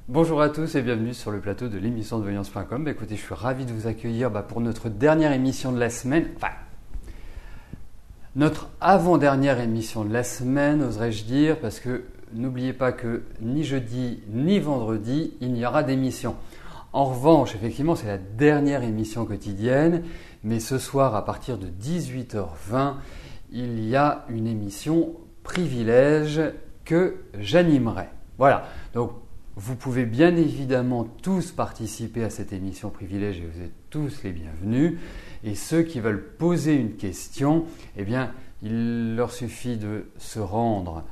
Bonjour à tous et bienvenue sur le plateau de l'émission de voyance.com. Écoutez, je suis ravi de vous accueillir pour notre dernière émission de la semaine. Enfin, notre avant-dernière émission de la semaine, oserais-je dire, parce que n'oubliez pas que ni jeudi ni vendredi, il n'y aura d'émission. En revanche, effectivement, c'est la dernière émission quotidienne, mais ce soir, à partir de 18h20, il y a une émission privilège que j'animerai. Voilà, donc vous pouvez bien évidemment tous participer à cette émission privilège et vous êtes tous les bienvenus. Et ceux qui veulent poser une question, eh bien, il leur suffit de se rendre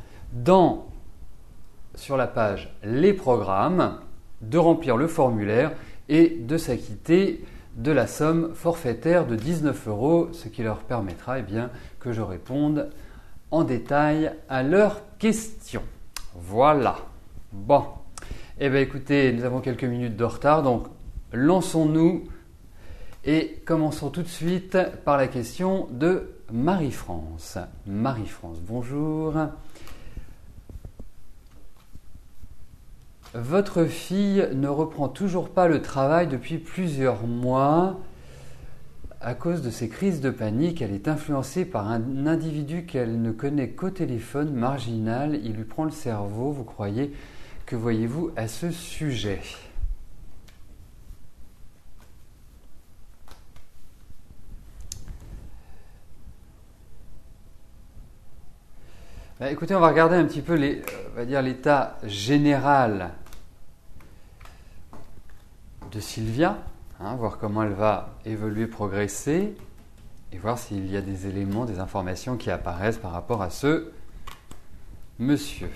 sur la page Les programmes, de remplir le formulaire et de s'acquitter de la somme forfaitaire de 19 €, ce qui leur permettra que je réponde en détail à leurs questions. Voilà. Bon. Eh bien écoutez, nous avons quelques minutes de retard, donc lançons-nous et commençons tout de suite par la question de Marie-France. Marie-France, bonjour. Votre fille ne reprend toujours pas le travail depuis plusieurs mois. À cause de ses crises de panique, elle est influencée par un individu qu'elle ne connaît qu'au téléphone, marginal. Il lui prend le cerveau, vous croyez? Que voyez-vous à ce sujet? Écoutez, on va regarder un petit peu l'état général de Sylvia, voir comment elle va évoluer, progresser, et voir s'il y a des éléments, des informations qui apparaissent par rapport à ce monsieur.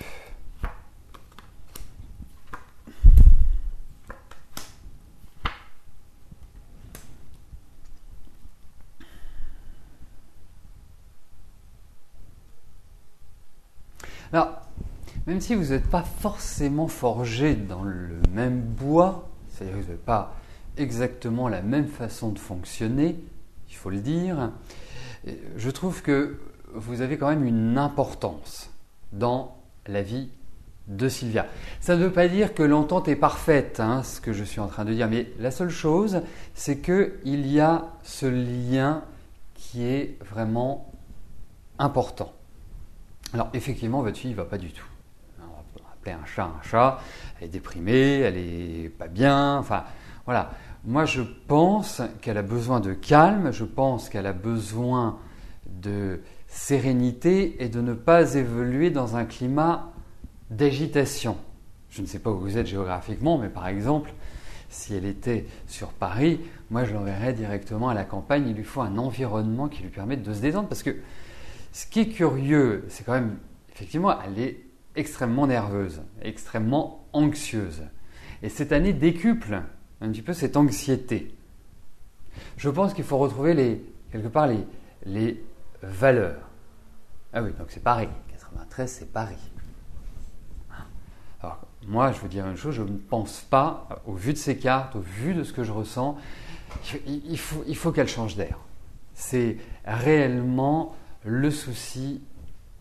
Alors, même si vous n'êtes pas forcément forgé dans le même bois, c'est-à-dire que vous n'avez pas exactement la même façon de fonctionner, il faut le dire, je trouve que vous avez quand même une importance dans la vie de Sylvia. Ça ne veut pas dire que l'entente est parfaite, ce que je suis en train de dire, mais la seule chose, c'est qu'il y a ce lien qui est vraiment important. Alors effectivement, votre fille ne va pas du tout. On va appeler un chat, elle est déprimée, elle n'est pas bien, enfin voilà. Moi je pense qu'elle a besoin de calme, je pense qu'elle a besoin de sérénité et de ne pas évoluer dans un climat d'agitation. Je ne sais pas où vous êtes géographiquement, mais par exemple, si elle était sur Paris, moi je l'enverrais directement à la campagne, il lui faut un environnement qui lui permette de se détendre parce que ce qui est curieux, c'est quand même, effectivement, elle est extrêmement nerveuse, extrêmement anxieuse. Et cette année décuple un petit peu cette anxiété. Je pense qu'il faut retrouver quelque part les valeurs. Ah oui, donc c'est Paris. 93, c'est Paris. Alors, moi, je veux dire une chose, je ne pense pas, au vu de ces cartes, au vu de ce que je ressens, il faut qu'elle change d'air. C'est réellement le souci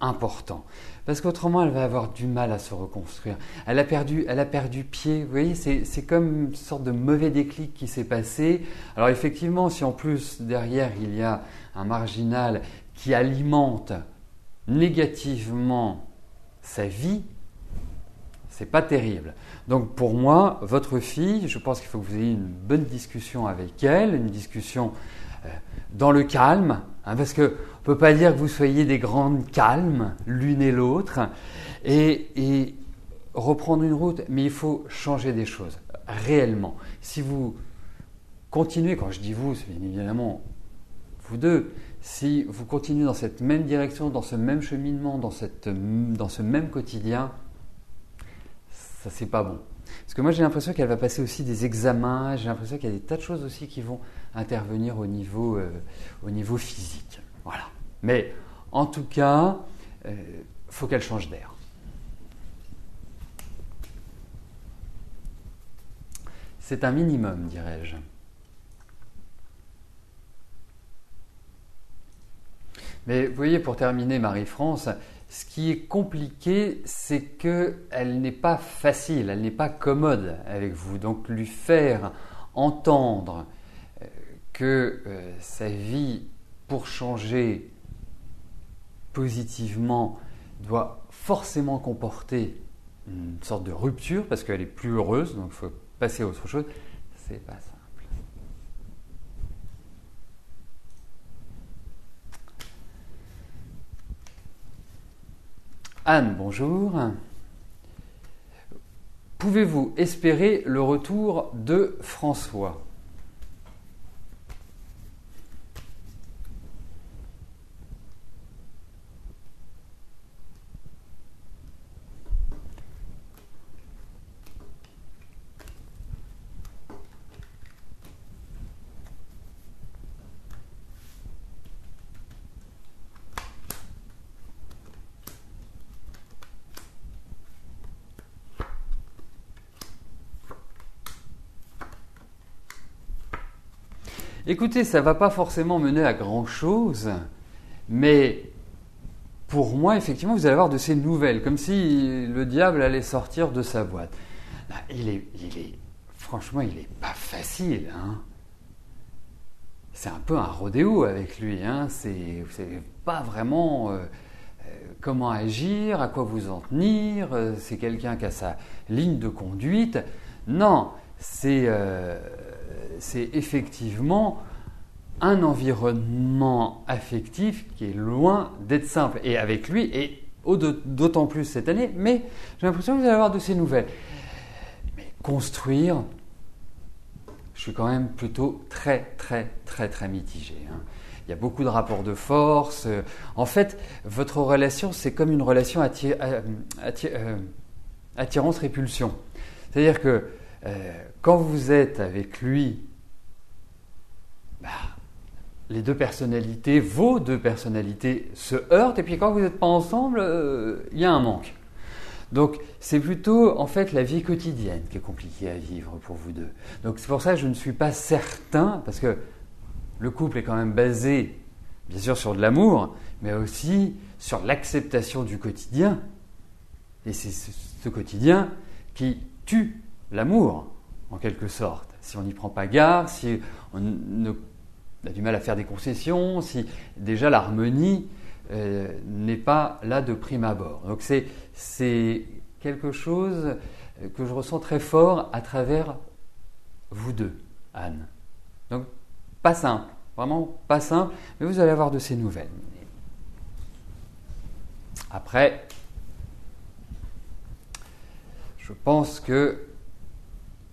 important. Parce qu'autrement, elle va avoir du mal à se reconstruire. Elle a perdu pied. Vous voyez, c'est comme une sorte de mauvais déclic qui s'est passé. Alors effectivement, si en plus, derrière, il y a un marginal qui alimente négativement sa vie, c'est pas terrible. Donc pour moi, votre fille, je pense qu'il faut que vous ayez une bonne discussion avec elle, une discussion dans le calme, parce qu'on ne peut pas dire que vous soyez des grandes calmes l'une et l'autre, et reprendre une route, mais il faut changer des choses, réellement. Si vous continuez, quand je dis vous, c'est bien évidemment vous deux, si vous continuez dans cette même direction, dans ce même cheminement, dans ce même quotidien, ça c'est pas bon. Parce que moi j'ai l'impression qu'elle va passer aussi des examens, j'ai l'impression qu'il y a des tas de choses aussi qui vont intervenir au niveau physique. Voilà. Mais en tout cas, faut qu'elle change d'air. C'est un minimum, dirais-je. Mais vous voyez, pour terminer, Marie-France, ce qui est compliqué, c'est qu'elle n'est pas facile, elle n'est pas commode avec vous. Donc lui faire entendre que sa vie, pour changer positivement, doit forcément comporter une sorte de rupture, parce qu'elle est plus heureuse, donc il faut passer à autre chose, c'est pas simple. Anne, bonjour. Pouvez-vous espérer le retour de François ? Écoutez, ça ne va pas forcément mener à grand-chose, mais pour moi, effectivement, vous allez avoir de ces nouvelles, comme si le diable allait sortir de sa boîte. Franchement, il n'est pas facile. Hein. C'est un peu un rodéo avec lui. Hein. Vous ne savez pas vraiment comment agir, à quoi vous en tenir. C'est quelqu'un qui a sa ligne de conduite. Non, c'est effectivement un environnement affectif qui est loin d'être simple. Et avec lui, et d'autant plus cette année, mais j'ai l'impression que vous allez avoir de ces nouvelles. Mais construire, je suis quand même plutôt très mitigé. Hein. Il y a beaucoup de rapports de force. En fait, votre relation, c'est comme une relation attirance-répulsion. C'est-à-dire que quand vous êtes avec lui, les deux personnalités, vos deux personnalités se heurtent, et puis quand vous n'êtes pas ensemble, il y a un manque. Donc c'est plutôt en fait la vie quotidienne qui est compliquée à vivre pour vous deux. Donc c'est pour ça que je ne suis pas certain, parce que le couple est quand même basé bien sûr sur de l'amour, mais aussi sur l'acceptation du quotidien. Et c'est ce quotidien qui tue l'amour, en quelque sorte. Si on n'y prend pas garde, si on a du mal à faire des concessions, si déjà l'harmonie n'est pas là de prime abord. Donc c'est quelque chose que je ressens très fort à travers vous deux, Anne. Donc pas simple, vraiment pas simple, mais vous allez avoir de ces nouvelles. Après, je pense que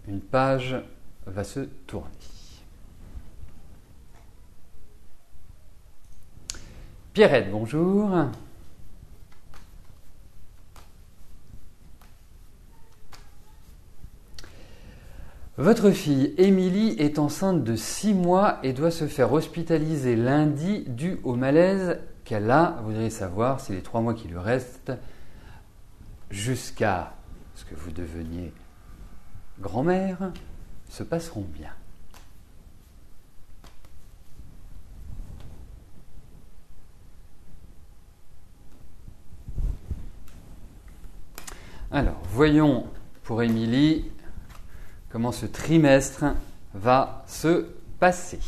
une page va se tourner. Pierrette, bonjour. Votre fille, Émilie, est enceinte de 6 mois et doit se faire hospitaliser lundi dû au malaise qu'elle a. Vous voudriez savoir si les 3 mois qui lui restent, jusqu'à ce que vous deveniez grand-mère, se passeront bien. Alors, voyons pour Émilie comment ce trimestre va se passer.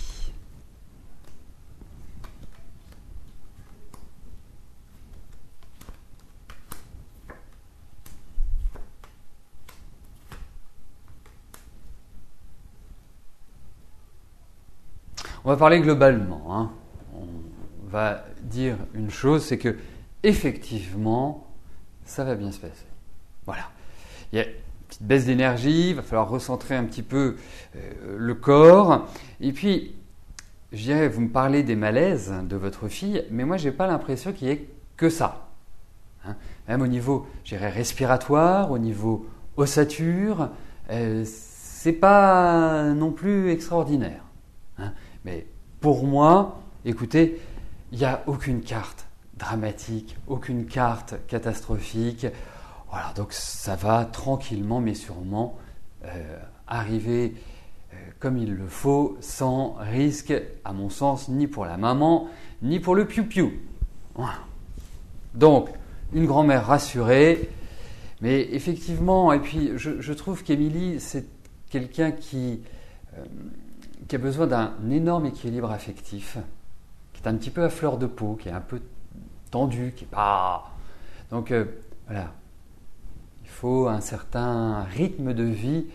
On va parler globalement. Hein. On va dire une chose, c'est que effectivement, ça va bien se passer. Voilà. Il y a une petite baisse d'énergie, il va falloir recentrer un petit peu le corps. Et puis, je dirais, vous me parlez des malaises de votre fille, mais moi, je n'ai pas l'impression qu'il y ait que ça. Hein. Même au niveau, je dirais, respiratoire, au niveau ossature, c'est pas non plus extraordinaire. Hein. Mais pour moi, écoutez, il n'y a aucune carte dramatique, aucune carte catastrophique. Voilà, donc ça va tranquillement mais sûrement arriver comme il le faut, sans risque, à mon sens, ni pour la maman, ni pour le piou-piou. Voilà. Donc, une grand-mère rassurée, mais effectivement, et puis je trouve qu'Émilie, c'est quelqu'un qui a besoin d'un énorme équilibre affectif, qui est un petit peu à fleur de peau, qui est un peu tendu, qui est pas... Donc, voilà, il faut un certain rythme de vie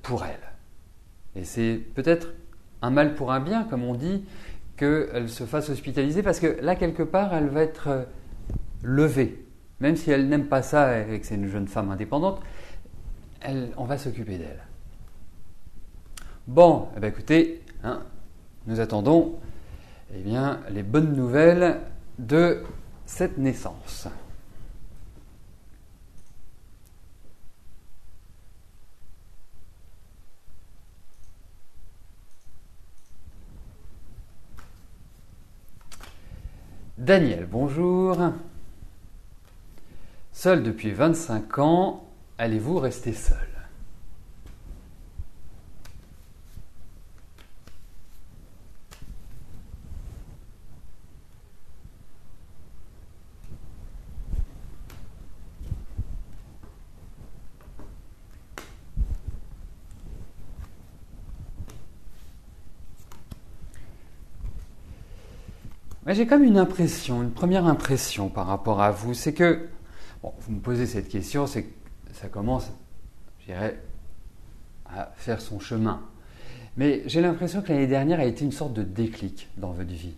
pour elle. Et c'est peut-être un mal pour un bien, comme on dit, qu'elle se fasse hospitaliser, parce que là, quelque part, elle va être levée. Même si elle n'aime pas ça et que c'est une jeune femme indépendante, on va s'occuper d'elle. Bon, eh bien, écoutez, nous attendons les bonnes nouvelles de cette naissance. Daniel, bonjour. Seul depuis 25 ans, allez-vous rester seul? J'ai comme une première impression par rapport à vous, c'est que, bon, vous me posez cette question, c'est que ça commence, je dirais, à faire son chemin. Mais j'ai l'impression que l'année dernière a été une sorte de déclic dans votre vie.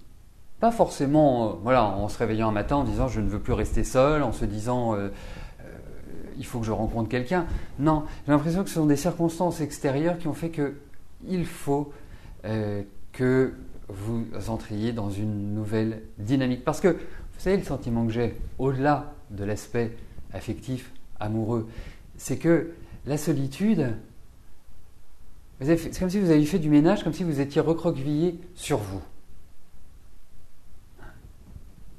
Pas forcément, en se réveillant un matin en disant je ne veux plus rester seul, en se disant il faut que je rencontre quelqu'un. Non, j'ai l'impression que ce sont des circonstances extérieures qui ont fait que il faut que vous entriez dans une nouvelle dynamique. Parce que, vous savez, le sentiment que j'ai, au-delà de l'aspect affectif, amoureux, c'est que la solitude, c'est comme si vous aviez fait du ménage, comme si vous étiez recroquevillé sur vous.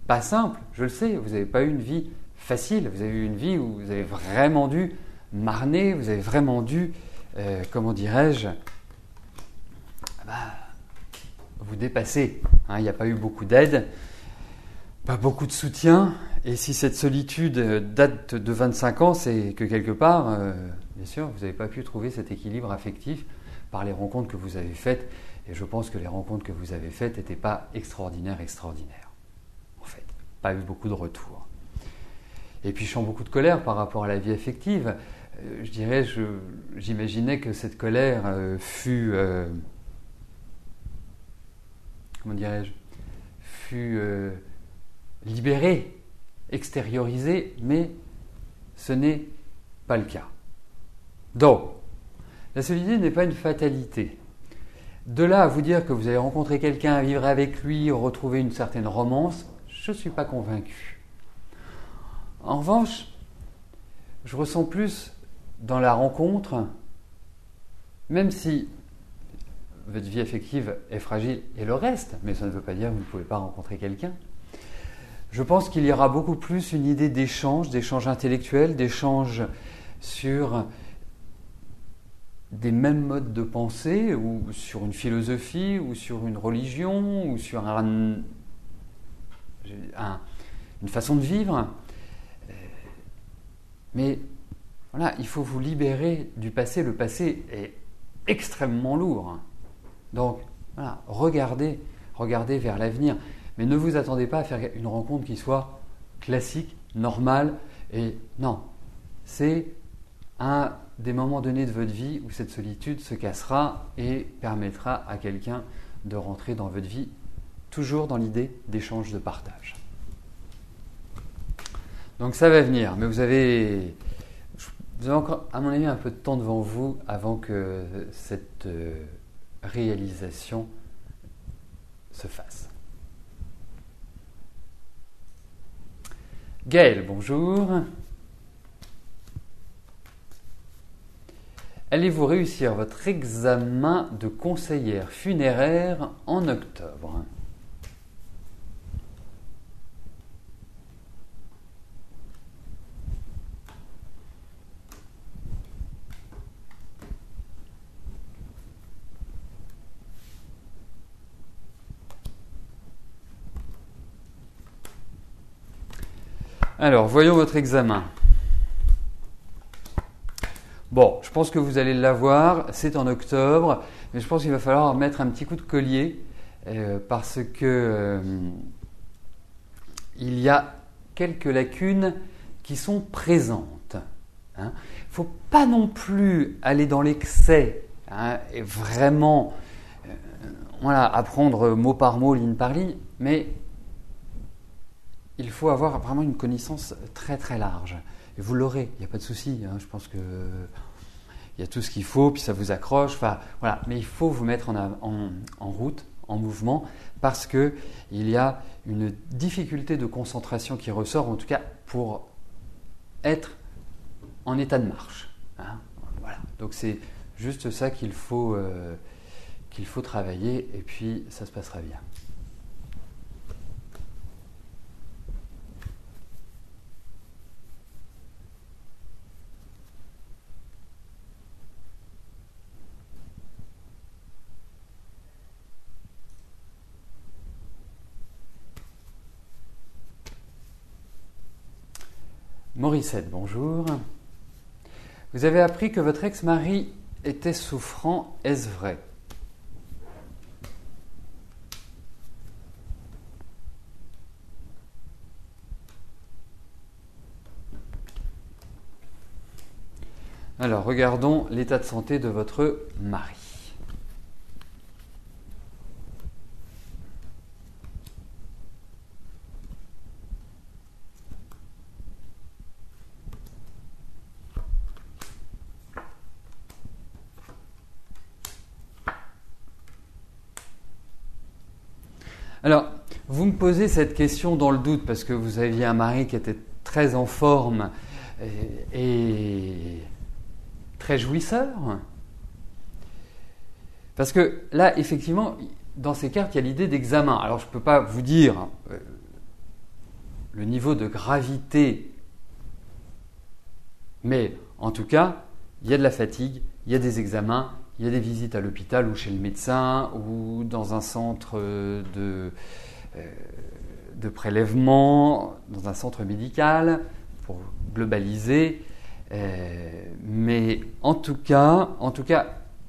Pas simple, je le sais, vous n'avez pas eu une vie facile, vous avez eu une vie où vous avez vraiment dû marner, vous avez vraiment dû, vous dépasser. Il n'y a pas eu beaucoup d'aide, pas beaucoup de soutien, et si cette solitude date de 25 ans, c'est que quelque part, bien sûr, vous n'avez pas pu trouver cet équilibre affectif par les rencontres que vous avez faites, et je pense que les rencontres que vous avez faites n'étaient pas extraordinaires. En fait, pas eu beaucoup de retours. Et puis je sens beaucoup de colère par rapport à la vie affective. J'imaginais que cette colère fut libérée, extériorisée, mais ce n'est pas le cas. Donc, la solitude n'est pas une fatalité. De là à vous dire que vous allez rencontrer quelqu'un, vivre avec lui, retrouver une certaine romance, je ne suis pas convaincu. En revanche, je ressens plus dans la rencontre, même si votre vie affective est fragile et le reste, mais ça ne veut pas dire que vous ne pouvez pas rencontrer quelqu'un. Je pense qu'il y aura beaucoup plus une idée d'échange intellectuel, d'échange sur des mêmes modes de pensée, ou sur une philosophie, ou sur une religion, ou sur une façon de vivre. Mais voilà, il faut vous libérer du passé. Le passé est extrêmement lourd. Donc, voilà, regardez vers l'avenir. Mais ne vous attendez pas à faire une rencontre qui soit classique, normale. Et non, c'est un des moments donnés de votre vie où cette solitude se cassera et permettra à quelqu'un de rentrer dans votre vie, toujours dans l'idée d'échange, de partage. Donc ça va venir, mais vous avez encore, à mon avis, un peu de temps devant vous avant que cette réalisation se fasse. Gaël, bonjour. Allez-vous réussir votre examen de conseillère funéraire en octobre ? Alors, voyons votre examen. Bon, je pense que vous allez l'avoir, c'est en octobre, mais je pense qu'il va falloir mettre un petit coup de collier parce que il y a quelques lacunes qui sont présentes. Il ne faut pas non plus aller dans l'excès et vraiment apprendre mot par mot, ligne par ligne, mais il faut avoir vraiment une connaissance très très large. Et vous l'aurez, il n'y a pas de souci. Je pense que il y a tout ce qu'il faut, puis ça vous accroche. Enfin, voilà. Mais il faut vous mettre en route, en mouvement, parce qu'il y a une difficulté de concentration qui ressort, en tout cas pour être en état de marche. Voilà. Donc c'est juste ça qu'il faut travailler, et puis ça se passera bien. Morissette, bonjour. Vous avez appris que votre ex-mari était souffrant, est-ce vrai? Alors, regardons l'état de santé de votre mari. Alors, vous me posez cette question dans le doute parce que vous aviez un mari qui était très en forme et très jouisseur. Parce que là, effectivement, dans ces cartes, il y a l'idée d'examen. Alors, je ne peux pas vous dire le niveau de gravité, mais en tout cas, il y a de la fatigue, il y a des examens, il y a des visites à l'hôpital ou chez le médecin ou dans un centre de prélèvement, dans un centre médical, pour globaliser. Mais en tout cas,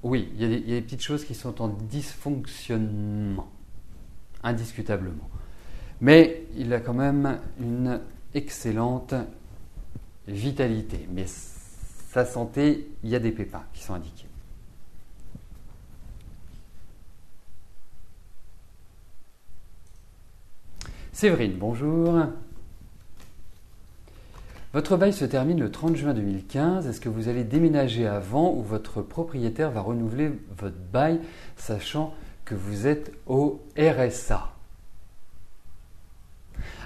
oui, il y a des petites choses qui sont en dysfonctionnement, indiscutablement. Mais il a quand même une excellente vitalité. Mais sa santé, il y a des pépins qui sont indiqués. Séverine, bonjour. Votre bail se termine le 30 juin 2015. Est-ce que vous allez déménager avant ou votre propriétaire va renouveler votre bail, sachant que vous êtes au RSA?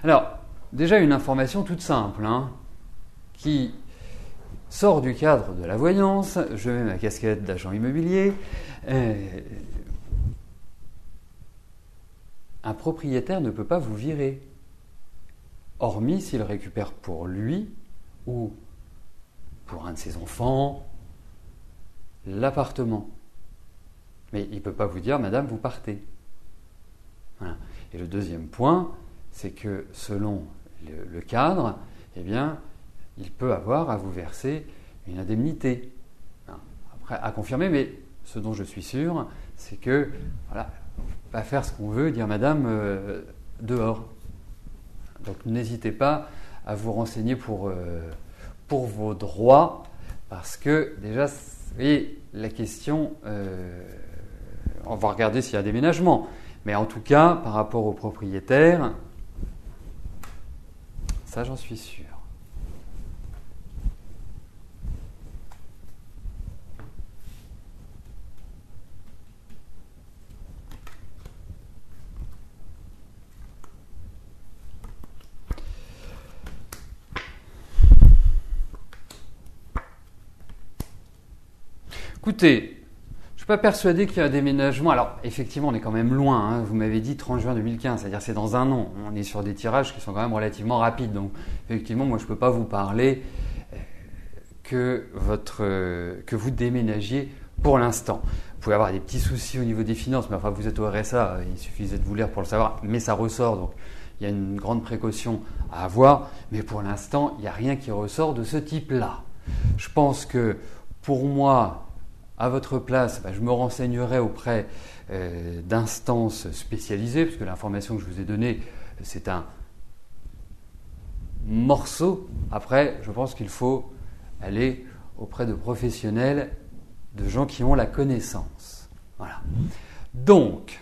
Alors, déjà une information toute simple, qui sort du cadre de la voyance. Je mets ma casquette d'agent immobilier. Un propriétaire ne peut pas vous virer, hormis s'il récupère pour lui ou pour un de ses enfants l'appartement. Mais il ne peut pas vous dire, madame, vous partez. Voilà. Et le deuxième point, c'est que selon le cadre, eh bien, il peut avoir à vous verser une indemnité. Après, à confirmer, mais ce dont je suis sûr, c'est que, voilà, pas faire ce qu'on veut, dire madame, dehors. Donc n'hésitez pas à vous renseigner pour vos droits, parce que déjà, vous voyez, la question, on va regarder s'il y a un déménagement, mais en tout cas, par rapport aux propriétaires, ça j'en suis sûr. Écoutez, je ne suis pas persuadé qu'il y ait un déménagement. Alors, effectivement, on est quand même loin. Vous m'avez dit 30 juin 2015, c'est-à-dire c'est dans un an. On est sur des tirages qui sont quand même relativement rapides. Donc, effectivement, moi, je ne peux pas vous parler que vous déménagiez pour l'instant. Vous pouvez avoir des petits soucis au niveau des finances, mais enfin, vous êtes au RSA, il suffisait de vous lire pour le savoir, mais ça ressort, donc il il y a une grande précaution à avoir, mais pour l'instant, il n'y a rien qui ressort de ce type-là. Je pense que pour moi, à votre place, je me renseignerai auprès d'instances spécialisées, puisque l'information que je vous ai donnée, c'est un morceau. Après, je pense qu'il faut aller auprès de professionnels, de gens qui ont la connaissance. Voilà. Donc,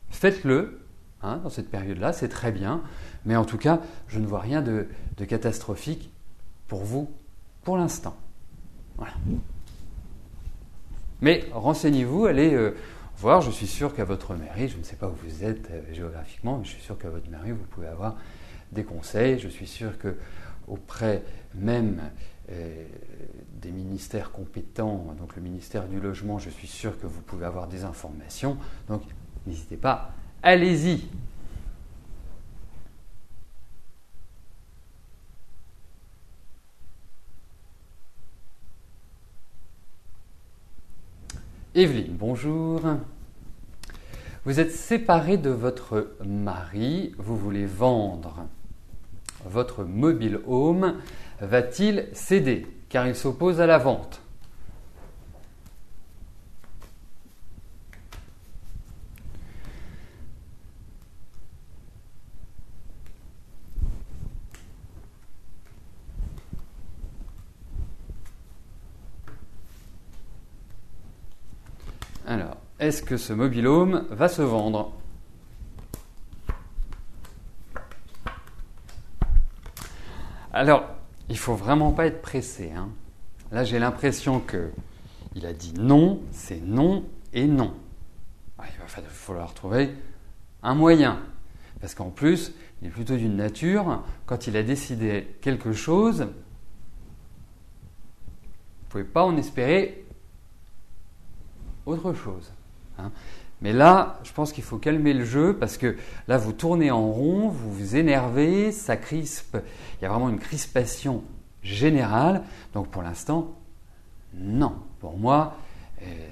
faites-le dans cette période-là, c'est très bien, mais en tout cas, je ne vois rien de catastrophique pour vous pour l'instant. Voilà. Mais renseignez-vous, allez voir, je suis sûr qu'à votre mairie, je ne sais pas où vous êtes géographiquement, mais je suis sûr qu'à votre mairie, vous pouvez avoir des conseils. Je suis sûr qu'auprès même des ministères compétents, donc le ministère du Logement, je suis sûr que vous pouvez avoir des informations. Donc n'hésitez pas, allez-y. Evelyne, bonjour. Vous êtes séparé de votre mari, vous voulez vendre. Votre mobile home va-t-il céder car il s'oppose à la vente? Alors, est-ce que ce mobile home va se vendre? Alors, il ne faut vraiment pas être pressé. Là, j'ai l'impression qu'il a dit non, c'est non et non. Il va falloir trouver un moyen. Parce qu'en plus, il est plutôt d'une nature, quand il a décidé quelque chose, vous ne pouvez pas en espérer autre chose. Mais là, je pense qu'il faut calmer le jeu parce que là, vous tournez en rond, vous vous énervez, ça crispe. Il y a vraiment une crispation générale. Donc pour l'instant, non. Pour moi,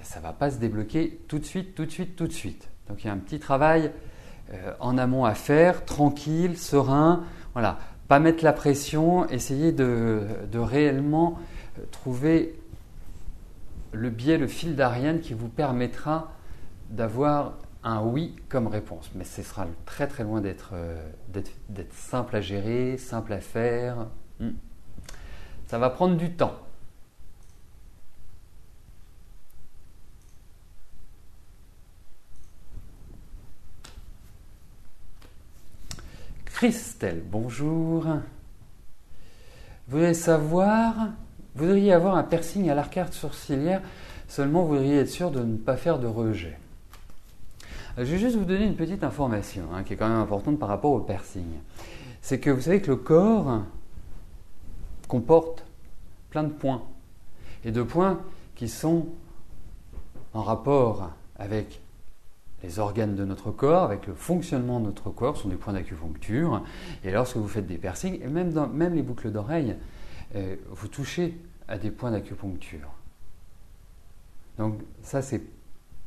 ça ne va pas se débloquer tout de suite. Donc il y a un petit travail en amont à faire, tranquille, serein. Voilà, pas mettre la pression, essayer de réellement trouver le biais, le fil d'Ariane qui vous permettra d'avoir un oui comme réponse. Mais ce sera très très loin d'être simple à gérer, simple à faire. Ça va prendre du temps. Christelle, bonjour. Vous voudriez avoir un piercing à l'arcade sourcilière, seulement vous voudriez être sûr de ne pas faire de rejet. Je vais juste vous donner une petite information qui est quand même importante par rapport au piercing. C'est que vous savez que le corps comporte plein de points. Et de points qui sont en rapport avec les organes de notre corps, avec le fonctionnement de notre corps, sont des points d'acupuncture. Et lorsque vous faites des piercings, et même les boucles d'oreilles, vous touchez à des points d'acupuncture. Donc ça, c'est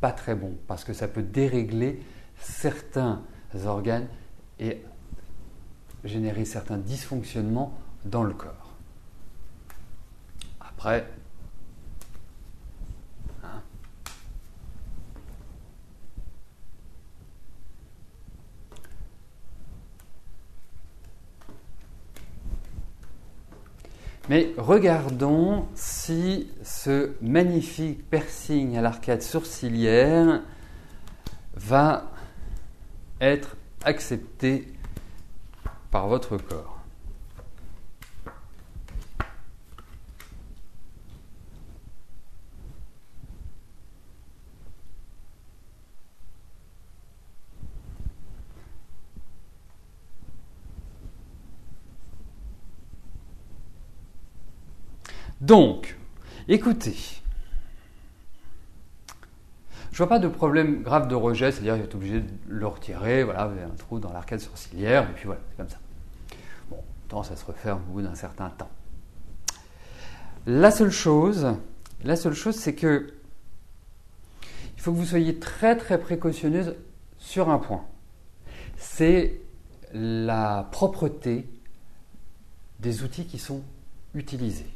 pas très bon parce que ça peut dérégler certains organes et générer certains dysfonctionnements dans le corps. Après, mais regardons si ce magnifique piercing à l'arcade sourcilière va être accepté par votre corps. Donc, écoutez, je vois pas de problème grave de rejet, c'est-à-dire que vous êtes obligé de le retirer, voilà, vous avez un trou dans l'arcade sourcilière, et puis voilà, c'est comme ça. Bon, tendance à se refaire au bout d'un certain temps. La seule chose, c'est que il faut que vous soyez très très précautionneuse sur un point. c'est la propreté des outils qui sont utilisés.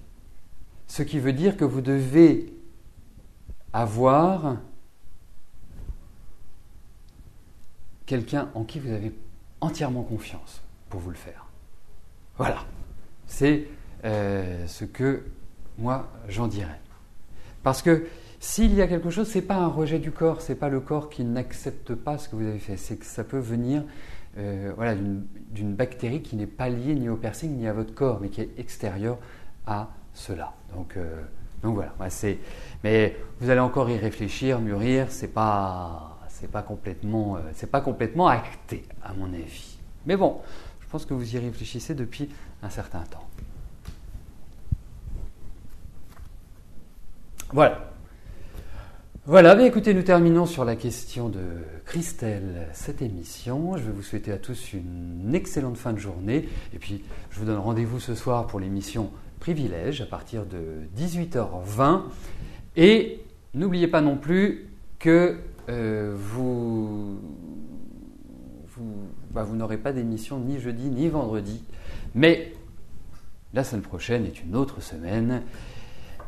Ce qui veut dire que vous devez avoir quelqu'un en qui vous avez entièrement confiance pour vous le faire. Voilà, c'est ce que moi j'en dirais. Parce que s'il y a quelque chose, ce n'est pas un rejet du corps, ce n'est pas le corps qui n'accepte pas ce que vous avez fait, c'est que ça peut venir d'une bactérie qui n'est pas liée ni au piercing ni à votre corps, mais qui est extérieure à cela. Donc voilà, mais vous allez encore y réfléchir, mûrir, c'est pas complètement acté à mon avis. Mais bon, je pense que vous y réfléchissez depuis un certain temps. Voilà, mais écoutez, nous terminons sur la question de Christelle cette émission. Je vais vous souhaiter à tous une excellente fin de journée. Et puis, je vous donne rendez-vous ce soir pour l'émission Privilège à partir de 18h20. Et n'oubliez pas non plus que vous n'aurez pas d'émission ni jeudi ni vendredi. Mais la semaine prochaine est une autre semaine.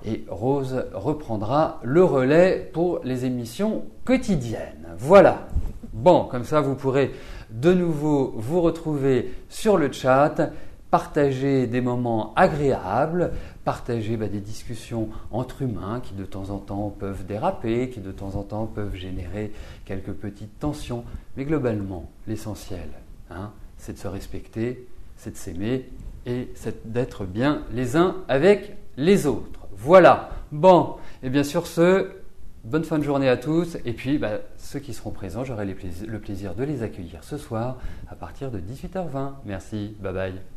Et Rose reprendra le relais pour les émissions quotidiennes. Voilà. Bon, comme ça, vous pourrez de nouveau vous retrouver sur le chat, partager des moments agréables, partager des discussions entre humains qui de temps en temps peuvent déraper, qui de temps en temps peuvent générer quelques petites tensions. Mais globalement, l'essentiel, c'est de se respecter, c'est de s'aimer et c'est d'être bien les uns avec les autres. Voilà, bon, et bien sur ce, bonne fin de journée à tous, et puis ceux qui seront présents, j'aurai le plaisir de les accueillir ce soir à partir de 18h20. Merci, bye bye.